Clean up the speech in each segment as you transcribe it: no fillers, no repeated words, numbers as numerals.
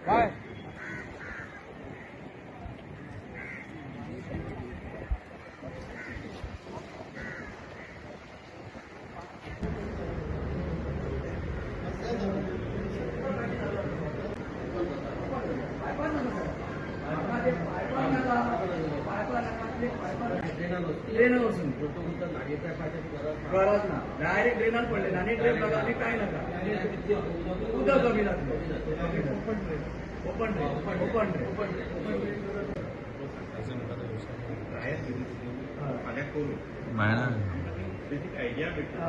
काय ड्रेनर वचून गरज ना डायरेक्ट ड्रेनर पडले आनी ड्रेन लागला आनी काय नाका उदक कमी लागले ओपन बेसिक आयडिया भेटतो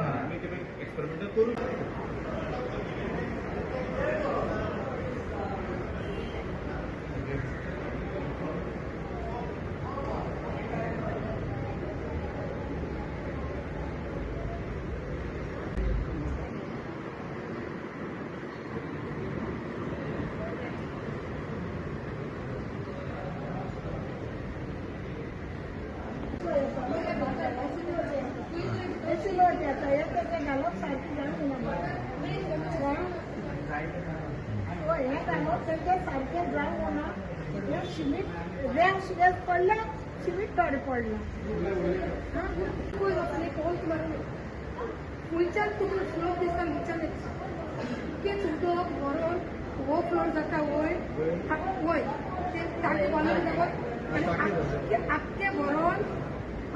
एक्सपेरिमेंट करू पडला शिमिट तोड पडला फुलच्यान तुका स्लोप दिसता मुच्यान इतके उदक भरून हो फ्लोर जाता वय ते टाके बांदून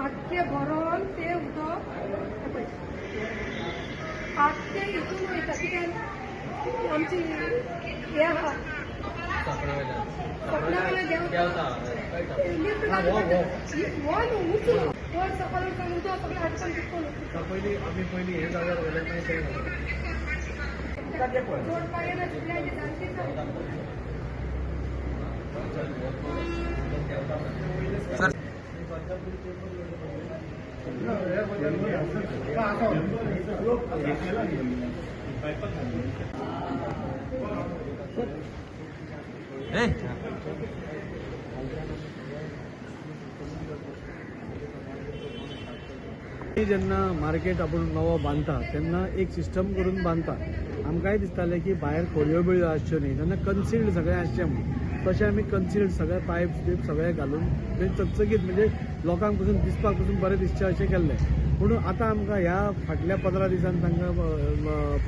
आख्खे भरून ते उदक आख्खे हितून वयता कित्याक आमची हे आहा पहिली हे जाग्यार वयले जेन्ना मार्केट आपण नवो बांदता तेन्ना एक सिस्टम करून बांदता आमकांय दिसतालें की भायर खोलयो बिळ्यो आसच्यो न्ही तेन्ना कन्सिल्ड सगळें आसचें म्हणून तशें आमी कन्सिल्ड सगळे पायप्स बीप सगळे घालून चकचकीत म्हणजे लोकांक पसून दिसपाक पसून बरें दिसचें अशें केल्लें म्हणून आतां आमकां ह्या फाटल्या 15 दिसांनी तांकां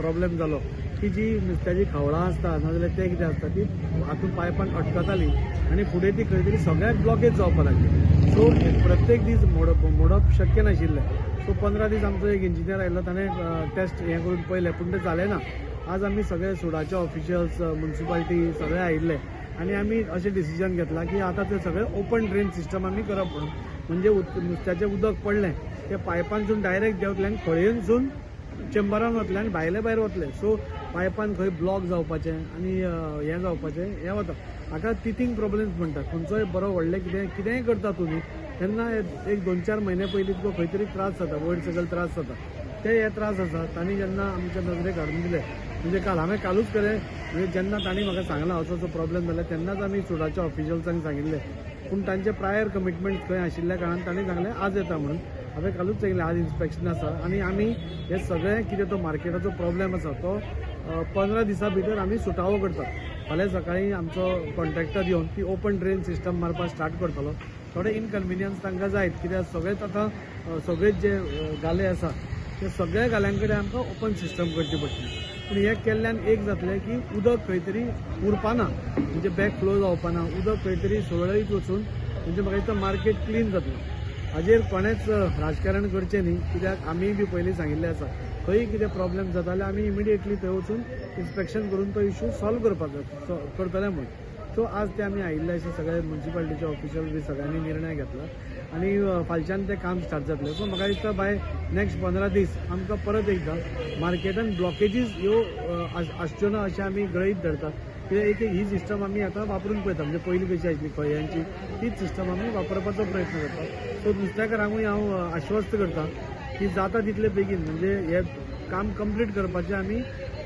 प्रॉब्लेम जालो की जी नुस्त्याची खवळां आसता नाजाल्यार ते कितें आसता ती हातूंत पायपान अटकताली आनी फुडें ती खंय तरी सगळ्याक ब्लॉकेज जावपाक लागली सो प्रत्येक दीस मोडप शक्य नाशिल्लें सो 15 दीस आमचो एक इंजिनियर आयिल्लो ताणें टेस्ट हें करून पळयलें पूण तें जालें ना आज आमी सगळे सुडाचे ऑफिशियल्स म्युनिसिपालिटी सगळे आयिल्ले आनी आमी अशें डिसिजन घेतलां की आतां तें सगळें ओपन ड्रेन सिस्टम आमी करप म्हणून म्हणजे नुस्त्याचें उदक पडलें तें पायपानसून डायरेक्ट देंवतलें आनी खळयेनसून चेंबरान वतलें आनी भायले भायर वतलें सो पायपान खंय ब्लॉक जावपाचें आनी हें जावपाचें हें वता हाका टिथींग प्रॉब्लेम्स म्हणटा खंयचोय बरो व्हडलें कितेंय करता तुमी तेन्ना एक 2-4 म्हयने पयलीं तुका खंय तरी त्रास जाता वयर सकयल त्रास जाता ते हे त्रास आसात तांणी जेन्ना आमच्या नजरेक हाडून दिले म्हणजे हांवें कालूच केलें म्हणजे जेन्ना तांणी म्हाका सांगलां असो प्रॉब्लेम जाल्यार तेन्नाच आमी सुडाच्या ऑफिशियल्सांक सांगिल्लें पूण तांचे प्रायर कमिटमेंट खंय आशिल्ल्या कारणान तांणी सांगलें आज येता म्हणून हांवें कालूच सांगिल्लें आज इन्स्पेक्शन आसा आनी आमी हे सगळें कितें तो मार्केटाचो प्रॉब्लेम आसा तो 15 दिसां भितर आमी सुटावो करतात फाल्यां सकाळीं आमचो कॉन्ट्रॅक्टर येवन ती ओपन ड्रेन सिस्टम मारपाक स्टार्ट करतलो थोडे इनकन्विनियन्स तांकां जायत कित्याक सगळेच आतां सगळेच जे गाले आसा ते सगळ्या गाल्यांक कडेन आमकां ओपन सिस्टम करची पडटली पूण हें केल्ल्यान एक जातलें की उदक खंय तरी उरपाना म्हणजे बॅक फ्लो जावपाना उदक खंय तरी सुरळीत वचून म्हणजे म्हाका दिसता मार्केट क्लीन जातलें हाजेर कोणेच राजकारण करचें न्ही कित्याक आमी बी पयलीं सांगिल्लें आसा खंय कितें प्रॉब्लेम जाता जाल्यार आमी इमिडिएटली थंय वचून इन्स्पेक्शन करून तो इश्यू सॉल्व करपाक करतले म्हणून सो आज ते आमी आयिल्ले अशें सगळे म्युनिसिपालिटीचे ऑफिशियल बी सगळ्यांनी निर्णय घेतला आनी फालच्यान तें काम स्टार्ट जातलें सो म्हाका दिसता बाय नेक्स्ट 15 दीस आमकां परत एकदां मार्केटान ब्लॉकेजीस ह्यो आसच्यो ना अशें आमी गृहीत धरतात कित्याक ही सिस्टम आमी आतां वापरून पळयता म्हणजे पयलीं कशी आशिल्ली खळयांची तीच सिस्टम आमी वापरपाचो प्रयत्न करता सो नुस्तेकारांकूय हांव आश्वस्त करता की जाता तितले बेगीन म्हणजे हे काम कंप्लीट करपाचें आमी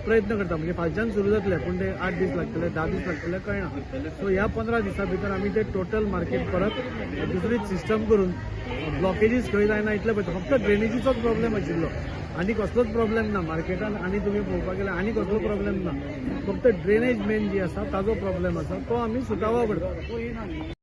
प्रयत्न करता म्हणजे फालच्यान सुरू जातले पूण ते 8 दीस लागतले 10 दीस लागतले कळना सो ह्या 15 दिसां भितर आमी ते टोटल मार्केट परत दुसरीच सिस्टम करून ब्लॉकेजीस खंय जायना इतले पळयता फक्त ड्रेनेजीचोच प्रॉब्लेम आशिल्लो आनी कसलोच प्रॉब्लेम ना मार्केटान आनी तुमी पळोवपाक गेल्यार आनी कसलो प्रॉब्लेम ना फक्त ड्रेनेज मेन जी आसा ताजो प्रॉब्लेम आसा तो आमी सुटावो करता